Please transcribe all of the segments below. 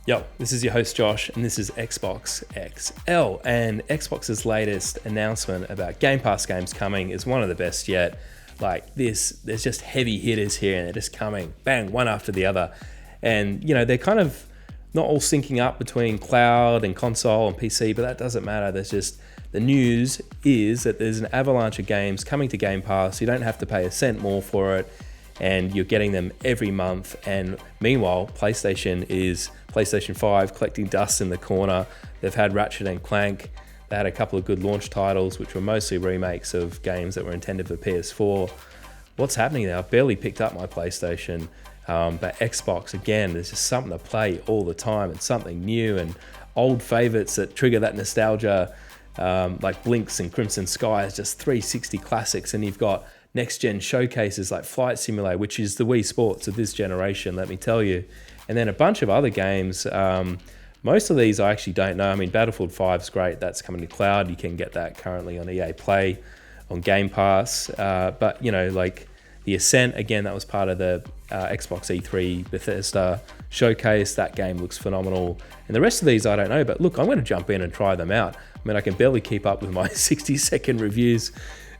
Yo, this is your host Josh, and this is Xbox XL. And Xbox's latest announcement about Game Pass games coming is one of the best yet. Like this, there's just heavy hitters here, and they're just coming, bang, one after the other. And they're kind of not all syncing up between cloud and console and PC, but that doesn't matter. There's just the news is that there's an avalanche of games coming to Game Pass. You don't have to pay a cent more for it, and you're getting them every month. And meanwhile, PlayStation 5 collecting dust in the corner. They've had Ratchet and Clank. They had a couple of good launch titles, which were mostly remakes of games that were intended for PS4. What's happening there? I've barely picked up my PlayStation, but Xbox, again, there's just something to play all the time and something new and old favorites that trigger that nostalgia, like Blinks and Crimson Skies, just 360 classics. And you've got next-gen showcases like Flight Simulator, which is the Wii Sports of this generation, let me tell you. And then a bunch of other games. Most of these I actually don't know. I mean, Battlefield 5 is great. That's coming to cloud. You can get that currently on EA Play, on Game Pass. But, like The Ascent, again, that was part of the Xbox E3 Bethesda showcase. That game looks phenomenal. And the rest of these I don't know. But look, I'm going to jump in and try them out. I mean, I can barely keep up with my 60-second reviews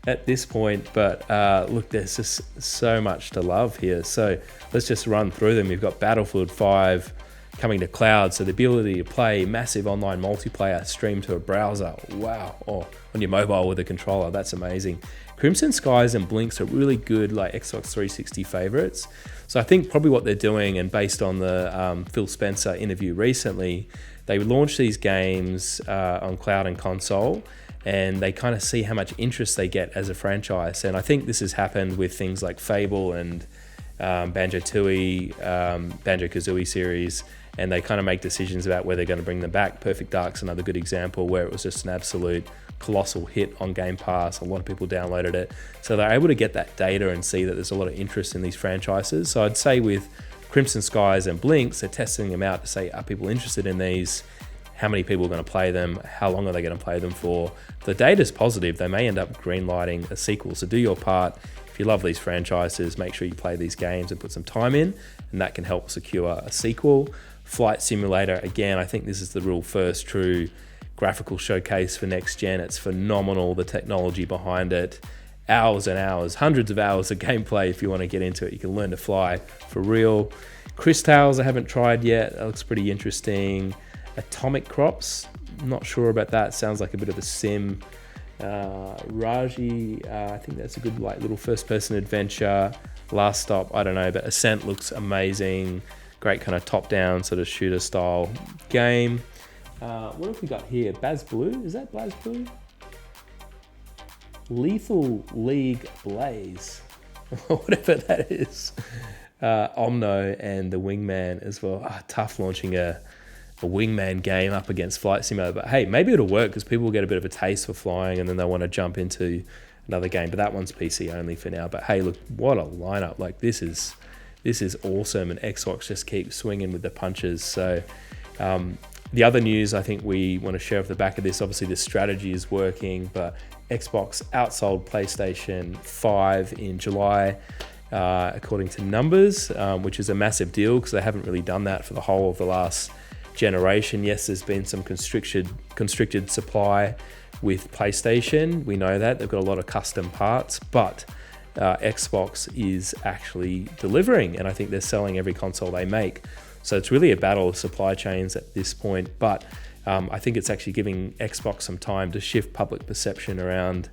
at this point, but look, there's just so much to love here. So let's just run through them. You've got Battlefield 5 coming to cloud, so the ability to play massive online multiplayer streamed to a browser. Wow. Or on your mobile with a controller. That's amazing. Crimson Skies and Blinks are really good, like Xbox 360 favorites. So I think probably what they're doing, and based on the Phil Spencer interview recently, they launched these games on cloud and console, and they kind of see how much interest they get as a franchise. And I think this has happened with things like Fable and Banjo-Tooie, Banjo-Kazooie series, and they kind of make decisions about where they're going to bring them back. Perfect Dark's another good example where it was just an absolute colossal hit on Game Pass. A lot of people downloaded it. So they're able to get that data and see that there's a lot of interest in these franchises. So I'd say with Crimson Skies and Blinks, they're testing them out to say, are people interested in these? How many people are going to play them? How long are they going to play them for? If the data's positive, they may end up greenlighting a sequel. So do your part. If you love these franchises, make sure you play these games and put some time in, and that can help secure a sequel. Flight Simulator, again, I think this is the real first true graphical showcase for next gen. It's phenomenal, the technology behind it. Hours and hours, hundreds of hours of gameplay if you want to get into it. You can learn to fly for real. Chris Tales I haven't tried yet. That looks pretty interesting. Atomic Crops, not sure about that. Sounds like a bit of a sim. Raji, I think that's a good little first-person adventure. Last Stop, I don't know, but Ascent looks amazing. Great kind of top-down sort of shooter-style game. What have we got here? BlazBlue? Is that BlazBlue? Lethal League Blaze, whatever that is. Omno and the Wingman as well. Tough launching a Wingman game up against Flight Simulator, but hey, maybe it'll work because people will get a bit of a taste for flying and then they want to jump into another game, but that one's PC only for now. But hey, look, what a lineup. Like this is awesome, and Xbox just keeps swinging with the punches. So the other news I think we want to share off the back of this, obviously this strategy is working, but Xbox outsold PlayStation 5 in July, according to numbers, which is a massive deal because they haven't really done that for the whole of the last generation. Yes, there's been some constricted supply with PlayStation. We know that they've got a lot of custom parts, but Xbox is actually delivering, and I think they're selling every console they make. So it's really a battle of supply chains at this point, but I think it's actually giving Xbox some time to shift public perception around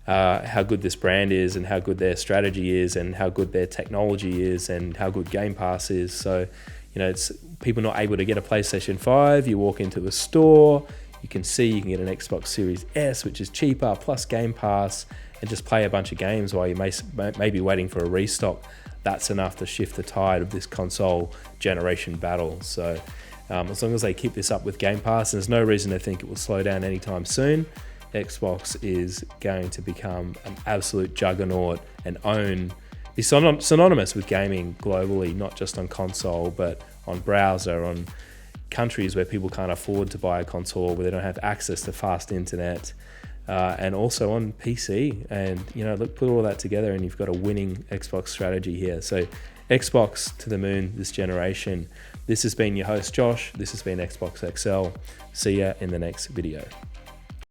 how good this brand is and how good their strategy is and how good their technology is and how good Game Pass is. So it's people not able to get a PlayStation 5. You walk into a store, you can get an Xbox Series S, which is cheaper, plus Game Pass, and just play a bunch of games while you may be waiting for a restock. That's enough to shift the tide of this console generation battle. So as long as they keep this up with Game Pass, and there's no reason to think it will slow down anytime soon, Xbox is going to become an absolute juggernaut and be synonymous with gaming globally, not just on console, but on browser, on countries where people can't afford to buy a console, where they don't have access to fast internet, and also on PC. And look, put all that together and you've got a winning Xbox strategy here. So Xbox to the moon this generation. This has been your host, Josh. This has been Xbox XL. See ya in the next video.